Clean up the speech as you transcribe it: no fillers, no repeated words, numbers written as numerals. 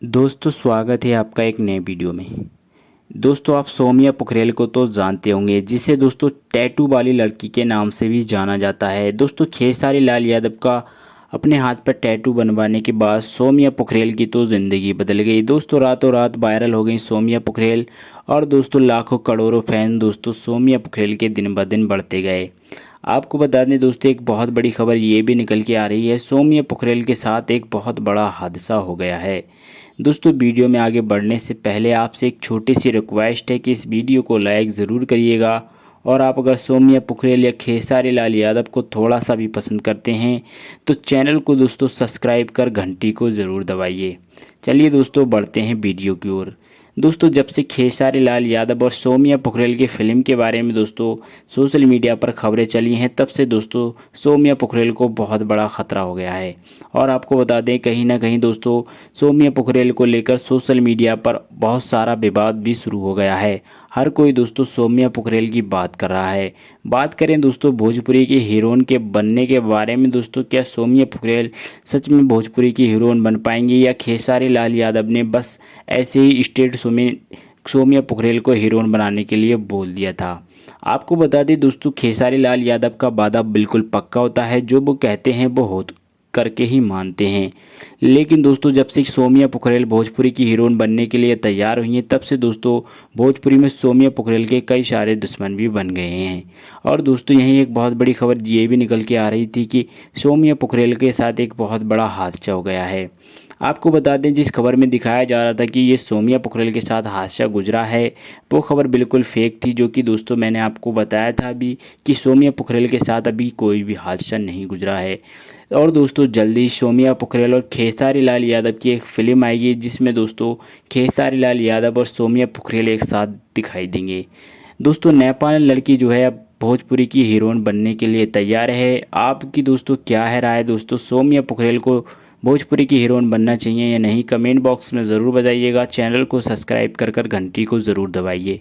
दोस्तों स्वागत है आपका एक नए वीडियो में। दोस्तों आप सौम्या पोखरेल को तो जानते होंगे, जिसे दोस्तों टैटू वाली लड़की के नाम से भी जाना जाता है। दोस्तों खेसारी लाल यादव का अपने हाथ पर टैटू बनवाने के बाद सौम्या पोखरेल की तो ज़िंदगी बदल गई। दोस्तों रातों रात वायरल हो गई सौम्या पोखरेल और दोस्तों लाखों करोड़ों फैन दोस्तों सौम्या पोखरेल के दिन ब दिन बढ़ते गए। आपको बता दें दोस्तों, एक बहुत बड़ी खबर ये भी निकल के आ रही है, सौम्या पोखरेल के साथ एक बहुत बड़ा हादसा हो गया है। दोस्तों वीडियो में आगे बढ़ने से पहले आपसे एक छोटी सी रिक्वेस्ट है कि इस वीडियो को लाइक ज़रूर करिएगा, और आप अगर सौम्या पोखरेल या खेसारी लाल यादव को थोड़ा सा भी पसंद करते हैं तो चैनल को दोस्तों सब्सक्राइब कर घंटी को ज़रूर दबाइए। चलिए दोस्तों बढ़ते हैं वीडियो की ओर। दोस्तों जब से खेसारी लाल यादव और सौम्या पोखरेल की फिल्म के बारे में दोस्तों सोशल मीडिया पर खबरें चली हैं, तब से दोस्तों सौम्या पोखरेल को बहुत बड़ा खतरा हो गया है। और आपको बता दें कहीं ना कहीं दोस्तों सौम्या पोखरेल को लेकर सोशल मीडिया पर बहुत सारा विवाद भी शुरू हो गया है। हर कोई दोस्तों सौम्या पोखरेल की बात कर रहा है। बात करें दोस्तों भोजपुरी की हीरोइन के बनने के बारे में, दोस्तों क्या सौम्या पोखरेल सच में भोजपुरी की हीरोइन बन पाएंगी, या खेसारी लाल यादव ने बस ऐसे ही स्टेट शो में सौम्या पोखरेल को हीरोइन बनाने के लिए बोल दिया था। आपको बता दें दोस्तों खेसारी लाल यादव का वादा बिल्कुल पक्का होता है, जो वो कहते हैं वो हो करके ही मानते हैं। लेकिन दोस्तों जब से सौम्या पोखरेल भोजपुरी की हीरोइन बनने के लिए तैयार हुई हैं, तब से दोस्तों भोजपुरी में सौम्या पोखरेल के कई सारे दुश्मन भी बन गए हैं। और दोस्तों यहीं एक बहुत बड़ी खबर ये भी निकल के आ रही थी कि सौम्या पोखरेल के साथ एक बहुत बड़ा हादसा हो गया है। आपको बता दें जिस खबर में दिखाया जा रहा था कि ये सौम्या पोखरेल के साथ हादसा गुजरा है, वो खबर बिल्कुल फेक थी। जो कि दोस्तों मैंने आपको बताया था अभी कि सौम्या पोखरेल के साथ अभी कोई भी हादसा नहीं गुजरा है। और दोस्तों जल्दी सौम्या पोखरेल और खेसारी लाल यादव की एक फिल्म आएगी, जिसमें दोस्तों खेसारी लाल यादव और सौम्या पोखरेल एक साथ दिखाई देंगे। दोस्तों नेपाल लड़की जो है अब भोजपुरी की हीरोइन बनने के लिए तैयार है। आपकी दोस्तों क्या है राय दोस्तों, सौम्या पोखरेल को भोजपुरी की हीरोइन बनना चाहिए या नहीं, कमेंट बॉक्स में ज़रूर बताइएगा। चैनल को सब्सक्राइब कर घंटी को ज़रूर दबाइए।